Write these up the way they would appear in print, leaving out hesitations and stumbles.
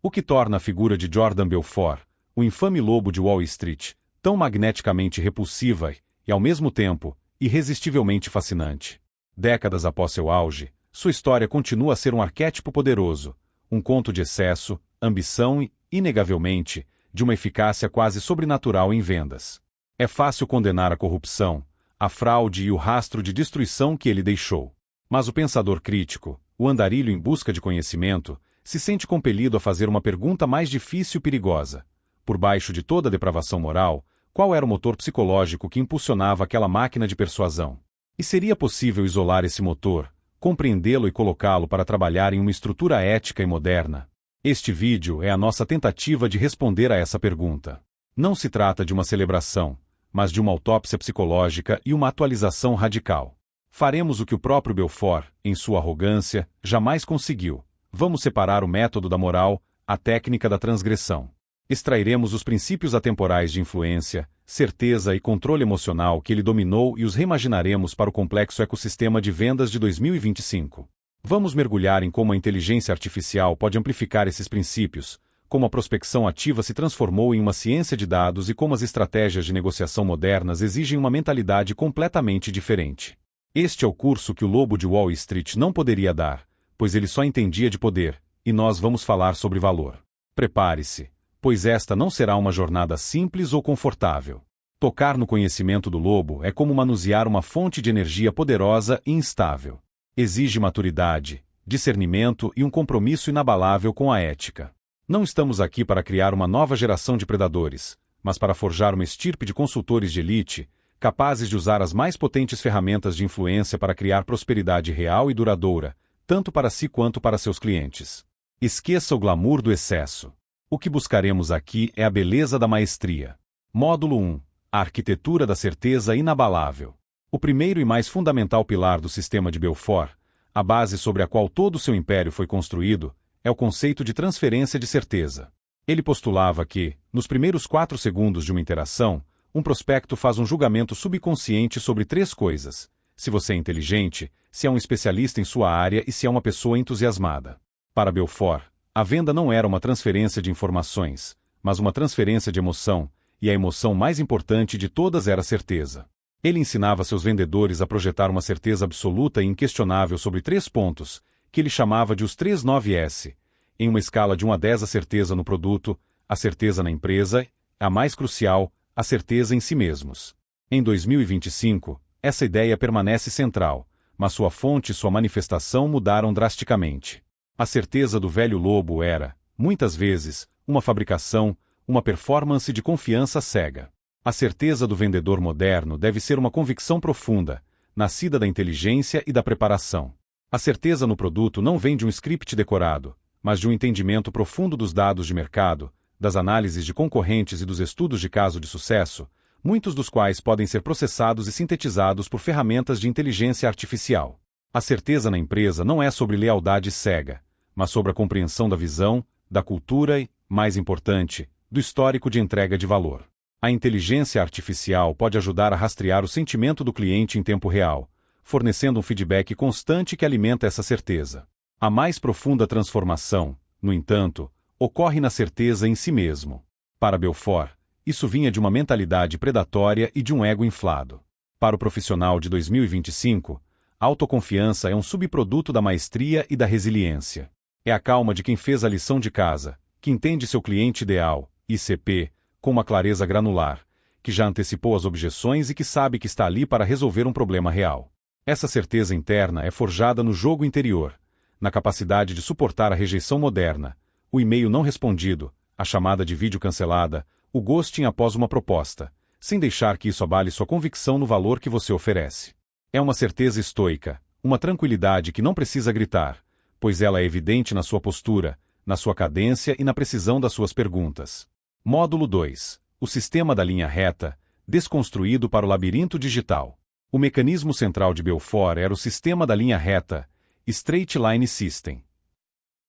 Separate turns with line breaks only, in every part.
O que torna a figura de Jordan Belfort, o infame lobo de Wall Street, tão magneticamente repulsiva e, ao mesmo tempo, irresistivelmente fascinante. Décadas após seu auge, sua história continua a ser um arquétipo poderoso, um conto de excesso, ambição e, inegavelmente, de uma eficácia quase sobrenatural em vendas. É fácil condenar a corrupção, a fraude e o rastro de destruição que ele deixou. Mas o pensador crítico, o andarilho em busca de conhecimento, se sente compelido a fazer uma pergunta mais difícil e perigosa. Por baixo de toda a depravação moral, qual era o motor psicológico que impulsionava aquela máquina de persuasão? E seria possível isolar esse motor, compreendê-lo e colocá-lo para trabalhar em uma estrutura ética e moderna? Este vídeo é a nossa tentativa de responder a essa pergunta. Não se trata de uma celebração, mas de uma autópsia psicológica e uma atualização radical. Faremos o que o próprio Belfort, em sua arrogância, jamais conseguiu. Vamos separar o método da moral, a técnica da transgressão. Extrairemos os princípios atemporais de influência, certeza e controle emocional que ele dominou e os reimaginaremos para o complexo ecossistema de vendas de 2025. Vamos mergulhar em como a inteligência artificial pode amplificar esses princípios, como a prospecção ativa se transformou em uma ciência de dados e como as estratégias de negociação modernas exigem uma mentalidade completamente diferente. Este é o curso que o lobo de Wall Street não poderia dar, pois ele só entendia de poder, e nós vamos falar sobre valor. Prepare-se, pois esta não será uma jornada simples ou confortável. Tocar no conhecimento do lobo é como manusear uma fonte de energia poderosa e instável. Exige maturidade, discernimento e um compromisso inabalável com a ética. Não estamos aqui para criar uma nova geração de predadores, mas para forjar uma estirpe de consultores de elite, capazes de usar as mais potentes ferramentas de influência para criar prosperidade real e duradoura, tanto para si quanto para seus clientes. Esqueça o glamour do excesso. O que buscaremos aqui é a beleza da maestria. Módulo 1. A arquitetura da certeza inabalável. O primeiro e mais fundamental pilar do sistema de Belfort, a base sobre a qual todo o seu império foi construído, é o conceito de transferência de certeza. Ele postulava que, nos primeiros 4 segundos de uma interação, um prospecto faz um julgamento subconsciente sobre 3 coisas: se você é inteligente, se é um especialista em sua área e se é uma pessoa entusiasmada. Para Belfort, a venda não era uma transferência de informações, mas uma transferência de emoção, e a emoção mais importante de todas era a certeza. Ele ensinava seus vendedores a projetar uma certeza absoluta e inquestionável sobre 3 pontos, que ele chamava de os 3 9S. Em uma escala de 1 a 10 a certeza no produto, a certeza na empresa, a mais crucial, a certeza em si mesmos. Em 2025, essa ideia permanece central, mas sua fonte e sua manifestação mudaram drasticamente. A certeza do velho lobo era, muitas vezes, uma fabricação, uma performance de confiança cega. A certeza do vendedor moderno deve ser uma convicção profunda, nascida da inteligência e da preparação. A certeza no produto não vem de um script decorado, mas de um entendimento profundo dos dados de mercado, das análises de concorrentes e dos estudos de caso de sucesso, muitos dos quais podem ser processados e sintetizados por ferramentas de inteligência artificial. A certeza na empresa não é sobre lealdade cega, mas sobre a compreensão da visão, da cultura e, mais importante, do histórico de entrega de valor. A inteligência artificial pode ajudar a rastrear o sentimento do cliente em tempo real, fornecendo um feedback constante que alimenta essa certeza. A mais profunda transformação, no entanto, ocorre na certeza em si mesmo. Para Belfort, isso vinha de uma mentalidade predatória e de um ego inflado. Para o profissional de 2025, a autoconfiança é um subproduto da maestria e da resiliência. É a calma de quem fez a lição de casa, que entende seu cliente ideal, ICP, com uma clareza granular, que já antecipou as objeções e que sabe que está ali para resolver um problema real. Essa certeza interna é forjada no jogo interior, na capacidade de suportar a rejeição moderna, o e-mail não respondido, a chamada de vídeo cancelada, o ghosting após uma proposta, sem deixar que isso abale sua convicção no valor que você oferece. É uma certeza estoica, uma tranquilidade que não precisa gritar, pois ela é evidente na sua postura, na sua cadência e na precisão das suas perguntas. Módulo 2. O sistema da linha reta, desconstruído para o labirinto digital. O mecanismo central de Belfort era o sistema da linha reta, Straight Line System.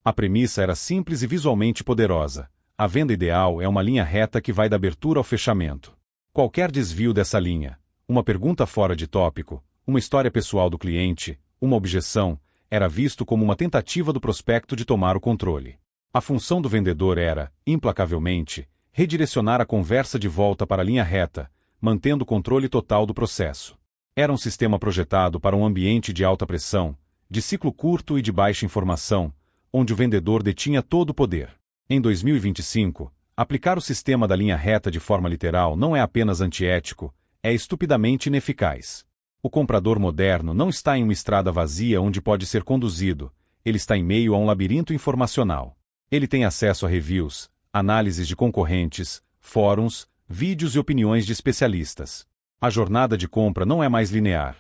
A premissa era simples e visualmente poderosa. A venda ideal é uma linha reta que vai da abertura ao fechamento. Qualquer desvio dessa linha, uma pergunta fora de tópico, uma história pessoal do cliente, uma objeção, era visto como uma tentativa do prospecto de tomar o controle. A função do vendedor era, implacavelmente, redirecionar a conversa de volta para a linha reta, mantendo o controle total do processo. Era um sistema projetado para um ambiente de alta pressão, de ciclo curto e de baixa informação, onde o vendedor detinha todo o poder. Em 2025, aplicar o sistema da linha reta de forma literal não é apenas antiético, é estupidamente ineficaz. O comprador moderno não está em uma estrada vazia onde pode ser conduzido, ele está em meio a um labirinto informacional. Ele tem acesso a reviews, análises de concorrentes, fóruns, vídeos e opiniões de especialistas. A jornada de compra não é mais linear.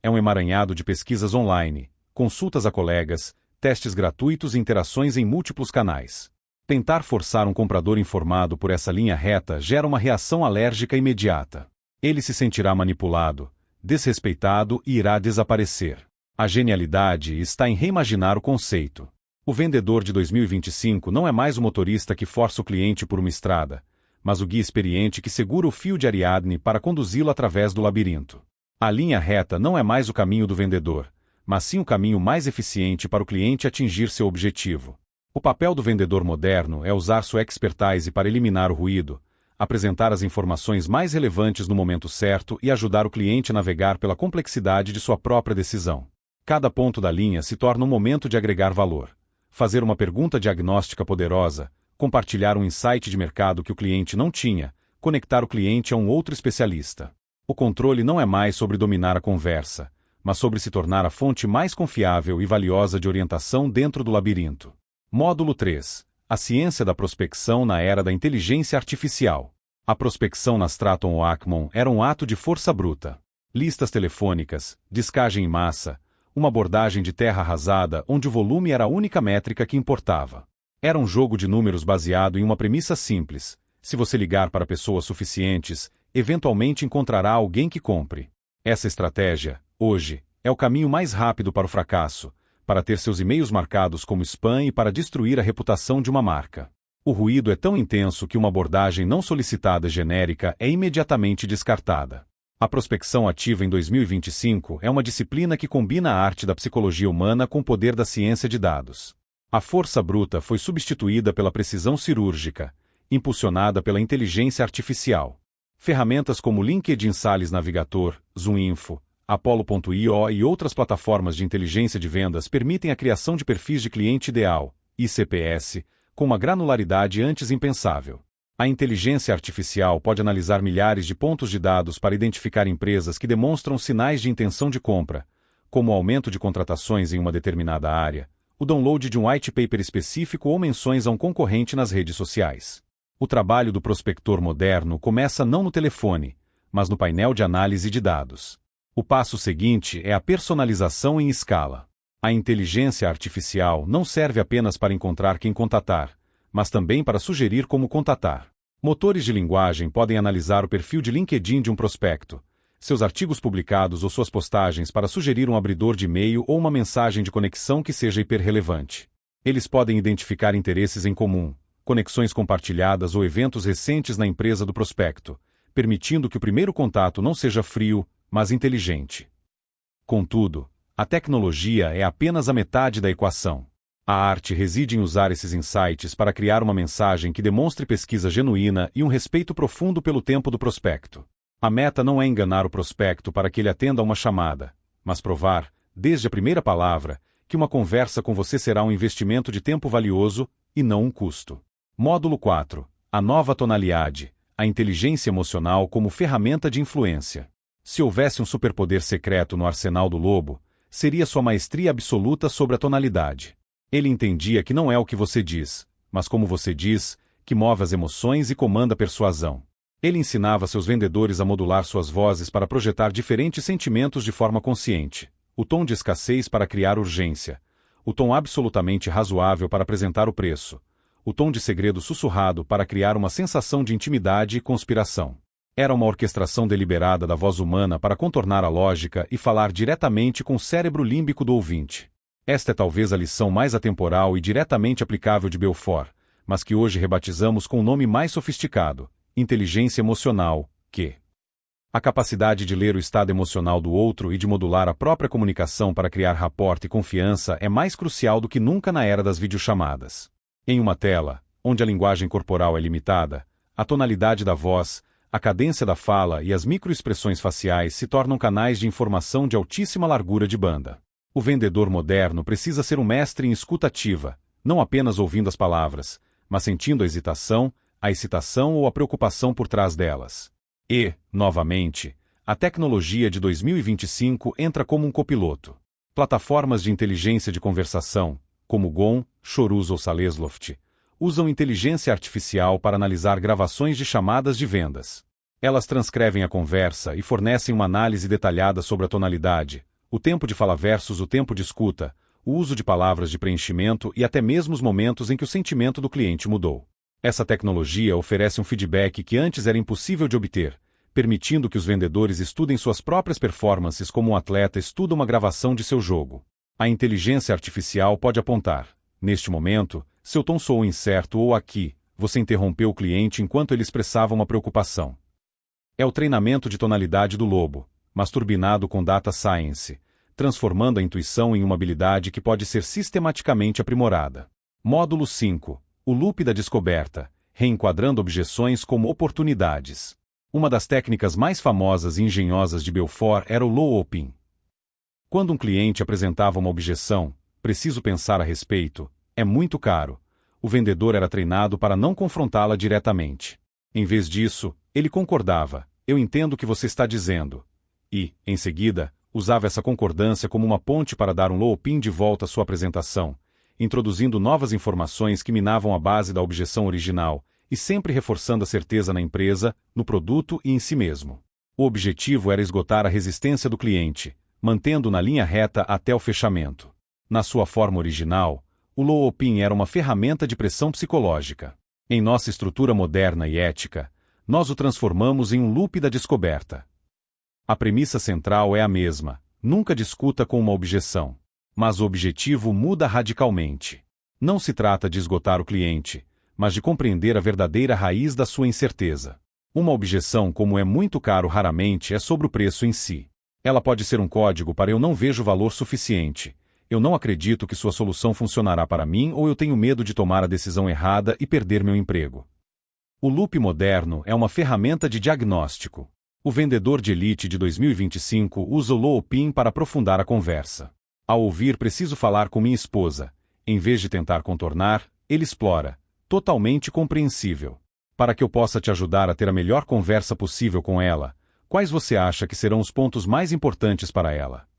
É um emaranhado de pesquisas online, consultas a colegas, testes gratuitos e interações em múltiplos canais. Tentar forçar um comprador informado por essa linha reta gera uma reação alérgica imediata. Ele se sentirá manipulado, desrespeitado e irá desaparecer. A genialidade está em reimaginar o conceito. O vendedor de 2025 não é mais o motorista que força o cliente por uma estrada, mas o guia experiente que segura o fio de Ariadne para conduzi-lo através do labirinto. A linha reta não é mais o caminho do vendedor, mas sim o caminho mais eficiente para o cliente atingir seu objetivo. O papel do vendedor moderno é usar sua expertise para eliminar o ruído, apresentar as informações mais relevantes no momento certo e ajudar o cliente a navegar pela complexidade de sua própria decisão. Cada ponto da linha se torna um momento de agregar valor. Fazer uma pergunta diagnóstica poderosa, compartilhar um insight de mercado que o cliente não tinha, conectar o cliente a um outro especialista. O controle não é mais sobre dominar a conversa, mas sobre se tornar a fonte mais confiável e valiosa de orientação dentro do labirinto. Módulo 3. A ciência da prospecção na era da inteligência artificial. A prospecção na Stratton Oakmont era um ato de força bruta. Listas telefônicas, descagem em massa, uma abordagem de terra arrasada onde o volume era a única métrica que importava. Era um jogo de números baseado em uma premissa simples: se você ligar para pessoas suficientes, eventualmente encontrará alguém que compre. Essa estratégia, hoje, é o caminho mais rápido para o fracasso, para ter seus e-mails marcados como spam e para destruir a reputação de uma marca. O ruído é tão intenso que uma abordagem não solicitada genérica é imediatamente descartada. A prospecção ativa em 2025 é uma disciplina que combina a arte da psicologia humana com o poder da ciência de dados. A força bruta foi substituída pela precisão cirúrgica, impulsionada pela inteligência artificial. Ferramentas como LinkedIn Sales Navigator, ZoomInfo, Apollo.io e outras plataformas de inteligência de vendas permitem a criação de perfis de cliente ideal, ICPS, com uma granularidade antes impensável. A inteligência artificial pode analisar milhares de pontos de dados para identificar empresas que demonstram sinais de intenção de compra, como o aumento de contratações em uma determinada área, o download de um white paper específico ou menções a um concorrente nas redes sociais. O trabalho do prospector moderno começa não no telefone, mas no painel de análise de dados. O passo seguinte é a personalização em escala. A inteligência artificial não serve apenas para encontrar quem contatar, mas também para sugerir como contatar. Motores de linguagem podem analisar o perfil de LinkedIn de um prospecto, seus artigos publicados ou suas postagens para sugerir um abridor de e-mail ou uma mensagem de conexão que seja hiperrelevante. Eles podem identificar interesses em comum, conexões compartilhadas ou eventos recentes na empresa do prospecto, permitindo que o primeiro contato não seja frio, mas inteligente. Contudo, a tecnologia é apenas a metade da equação. A arte reside em usar esses insights para criar uma mensagem que demonstre pesquisa genuína e um respeito profundo pelo tempo do prospecto. A meta não é enganar o prospecto para que ele atenda a uma chamada, mas provar, desde a primeira palavra, que uma conversa com você será um investimento de tempo valioso e não um custo. Módulo 4. A nova tonalidade, a inteligência emocional como ferramenta de influência. Se houvesse um superpoder secreto no arsenal do lobo, seria sua maestria absoluta sobre a tonalidade. Ele entendia que não é o que você diz, mas como você diz, que move as emoções e comanda a persuasão. Ele ensinava seus vendedores a modular suas vozes para projetar diferentes sentimentos de forma consciente. O tom de escassez para criar urgência. O tom absolutamente razoável para apresentar o preço. O tom de segredo sussurrado para criar uma sensação de intimidade e conspiração. Era uma orquestração deliberada da voz humana para contornar a lógica e falar diretamente com o cérebro límbico do ouvinte. Esta é talvez a lição mais atemporal e diretamente aplicável de Belfort, mas que hoje rebatizamos com um nome mais sofisticado: inteligência emocional, que a capacidade de ler o estado emocional do outro e de modular a própria comunicação para criar rapport e confiança é mais crucial do que nunca na era das videochamadas. Em uma tela, onde a linguagem corporal é limitada, a tonalidade da voz, a cadência da fala e as microexpressões faciais se tornam canais de informação de altíssima largura de banda. O vendedor moderno precisa ser um mestre em escuta ativa, não apenas ouvindo as palavras, mas sentindo a hesitação, a excitação ou a preocupação por trás delas. E, novamente, a tecnologia de 2025 entra como um copiloto. Plataformas de inteligência de conversação, como Gon, Chorus ou Salesloft, usam inteligência artificial para analisar gravações de chamadas de vendas. Elas transcrevem a conversa e fornecem uma análise detalhada sobre a tonalidade, o tempo de fala versus o tempo de escuta, o uso de palavras de preenchimento e até mesmo os momentos em que o sentimento do cliente mudou. Essa tecnologia oferece um feedback que antes era impossível de obter, permitindo que os vendedores estudem suas próprias performances como um atleta estuda uma gravação de seu jogo. A inteligência artificial pode apontar: neste momento, seu tom soou incerto ou aqui, você interrompeu o cliente enquanto ele expressava uma preocupação. É o treinamento de tonalidade do lobo, mas turbinado com data science, transformando a intuição em uma habilidade que pode ser sistematicamente aprimorada. Módulo 5. O loop da descoberta, reenquadrando objeções como oportunidades. Uma das técnicas mais famosas e engenhosas de Belfort era o looping. Quando um cliente apresentava uma objeção, preciso pensar a respeito, é muito caro, o vendedor era treinado para não confrontá-la diretamente. Em vez disso, ele concordava: eu entendo o que você está dizendo. E, em seguida, usava essa concordância como uma ponte para dar um looping de volta à sua apresentação, introduzindo novas informações que minavam a base da objeção original, e sempre reforçando a certeza na empresa, no produto e em si mesmo. O objetivo era esgotar a resistência do cliente, mantendo-o na linha reta até o fechamento. Na sua forma original, o looping era uma ferramenta de pressão psicológica. Em nossa estrutura moderna e ética, nós o transformamos em um loop da descoberta. A premissa central é a mesma: nunca discuta com uma objeção. Mas o objetivo muda radicalmente. Não se trata de esgotar o cliente, mas de compreender a verdadeira raiz da sua incerteza. Uma objeção como é muito caro raramente é sobre o preço em si. Ela pode ser um código para eu não vejo valor suficiente, eu não acredito que sua solução funcionará para mim ou eu tenho medo de tomar a decisão errada e perder meu emprego. O loop moderno é uma ferramenta de diagnóstico. O vendedor de elite de 2025 usa o looping para aprofundar a conversa. Ao ouvir preciso falar com minha esposa, em vez de tentar contornar, ele explora: totalmente compreensível. Para que eu possa te ajudar a ter a melhor conversa possível com ela, quais você acha que serão os pontos mais importantes para ela?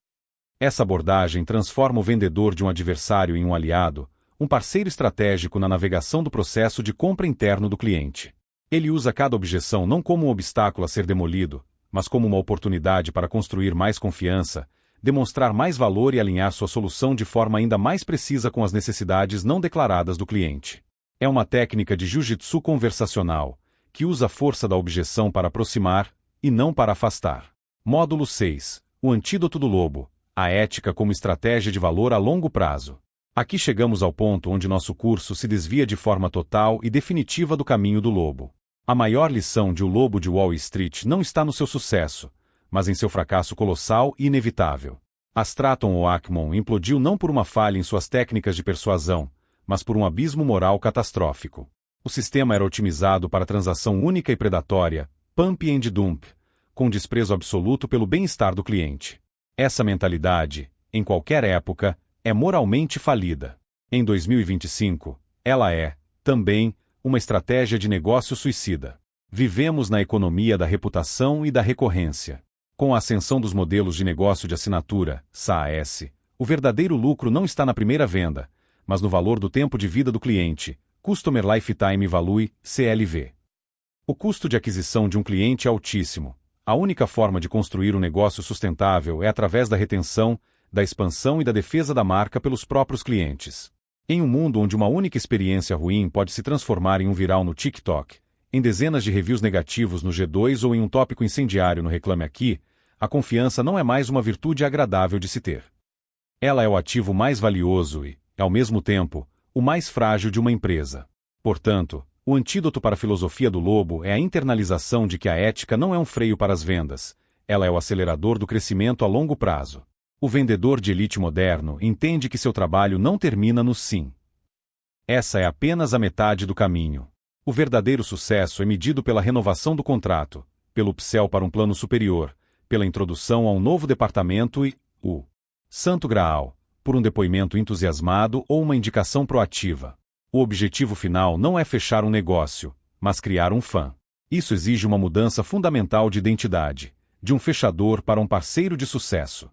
Essa abordagem transforma o vendedor de um adversário em um aliado, um parceiro estratégico na navegação do processo de compra interno do cliente. Ele usa cada objeção não como um obstáculo a ser demolido, mas como uma oportunidade para construir mais confiança, demonstrar mais valor e alinhar sua solução de forma ainda mais precisa com as necessidades não declaradas do cliente. É uma técnica de jiu-jitsu conversacional, que usa a força da objeção para aproximar, e não para afastar. Módulo 6. O antídoto do lobo. A ética como estratégia de valor a longo prazo. Aqui chegamos ao ponto onde nosso curso se desvia de forma total e definitiva do caminho do lobo. A maior lição de O Lobo de Wall Street não está no seu sucesso, mas em seu fracasso colossal e inevitável. A Stratton Oakmont implodiu não por uma falha em suas técnicas de persuasão, mas por um abismo moral catastrófico. O sistema era otimizado para transação única e predatória, pump and dump, com desprezo absoluto pelo bem-estar do cliente. Essa mentalidade, em qualquer época, é moralmente falida. Em 2025, ela é, também, uma estratégia de negócio suicida. Vivemos na economia da reputação e da recorrência. Com a ascensão dos modelos de negócio de assinatura, SaaS, o verdadeiro lucro não está na primeira venda, mas no valor do tempo de vida do cliente, Customer Lifetime Value, CLV. O custo de aquisição de um cliente é altíssimo. A única forma de construir um negócio sustentável é através da retenção, da expansão e da defesa da marca pelos próprios clientes. Em um mundo onde uma única experiência ruim pode se transformar em um viral no TikTok, em dezenas de reviews negativos no G2 ou em um tópico incendiário no Reclame Aqui, a confiança não é mais uma virtude agradável de se ter. Ela é o ativo mais valioso e, ao mesmo tempo, o mais frágil de uma empresa. Portanto, o antídoto para a filosofia do lobo é a internalização de que a ética não é um freio para as vendas, ela é o acelerador do crescimento a longo prazo. O vendedor de elite moderno entende que seu trabalho não termina no sim. Essa é apenas a metade do caminho. O verdadeiro sucesso é medido pela renovação do contrato, pelo upsell para um plano superior, pela introdução a um novo departamento e, o Santo Graal, por um depoimento entusiasmado ou uma indicação proativa. O objetivo final não é fechar um negócio, mas criar um fã. Isso exige uma mudança fundamental de identidade, de um fechador para um parceiro de sucesso.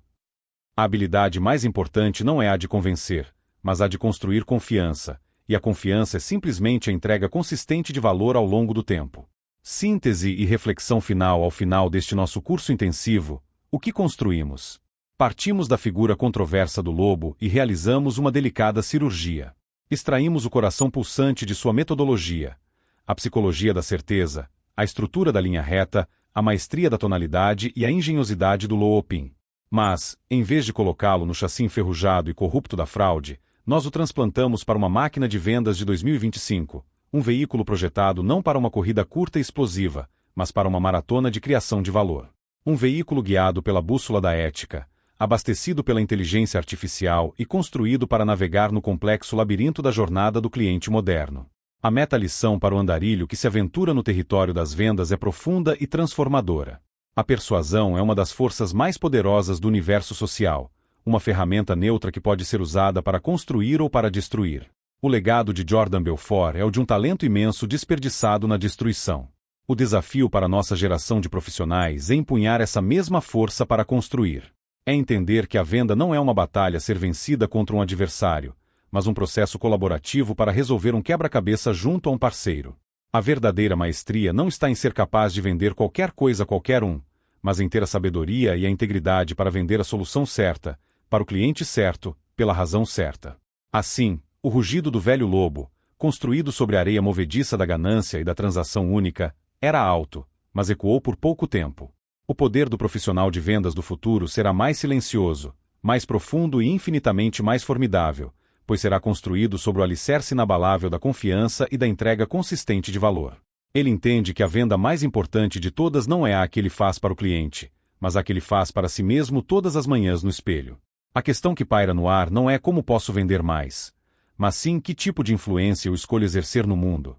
A habilidade mais importante não é a de convencer, mas a de construir confiança, e a confiança é simplesmente a entrega consistente de valor ao longo do tempo. Síntese e reflexão final ao final deste nosso curso intensivo: o que construímos? Partimos da figura controversa do lobo e realizamos uma delicada cirurgia. Extraímos o coração pulsante de sua metodologia, a psicologia da certeza, a estrutura da linha reta, a maestria da tonalidade e a engenhosidade do Looping. Mas, em vez de colocá-lo no chassi enferrujado e corrupto da fraude, nós o transplantamos para uma máquina de vendas de 2025, um veículo projetado não para uma corrida curta e explosiva, mas para uma maratona de criação de valor. Um veículo guiado pela bússola da ética, abastecido pela inteligência artificial e construído para navegar no complexo labirinto da jornada do cliente moderno. A meta-lição para o andarilho que se aventura no território das vendas é profunda e transformadora. A persuasão é uma das forças mais poderosas do universo social, uma ferramenta neutra que pode ser usada para construir ou para destruir. O legado de Jordan Belfort é o de um talento imenso desperdiçado na destruição. O desafio para nossa geração de profissionais é empunhar essa mesma força para construir. É entender que a venda não é uma batalha a ser vencida contra um adversário, mas um processo colaborativo para resolver um quebra-cabeça junto a um parceiro. A verdadeira maestria não está em ser capaz de vender qualquer coisa a qualquer um, mas em ter a sabedoria e a integridade para vender a solução certa, para o cliente certo, pela razão certa. Assim, o rugido do velho lobo, construído sobre a areia movediça da ganância e da transação única, era alto, mas ecoou por pouco tempo. O poder do profissional de vendas do futuro será mais silencioso, mais profundo e infinitamente mais formidável, pois será construído sobre o alicerce inabalável da confiança e da entrega consistente de valor. Ele entende que a venda mais importante de todas não é a que ele faz para o cliente, mas a que ele faz para si mesmo todas as manhãs no espelho. A questão que paira no ar não é como posso vender mais, mas sim que tipo de influência eu escolho exercer no mundo.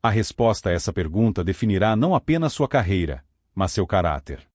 A resposta a essa pergunta definirá não apenas sua carreira, mas seu caráter.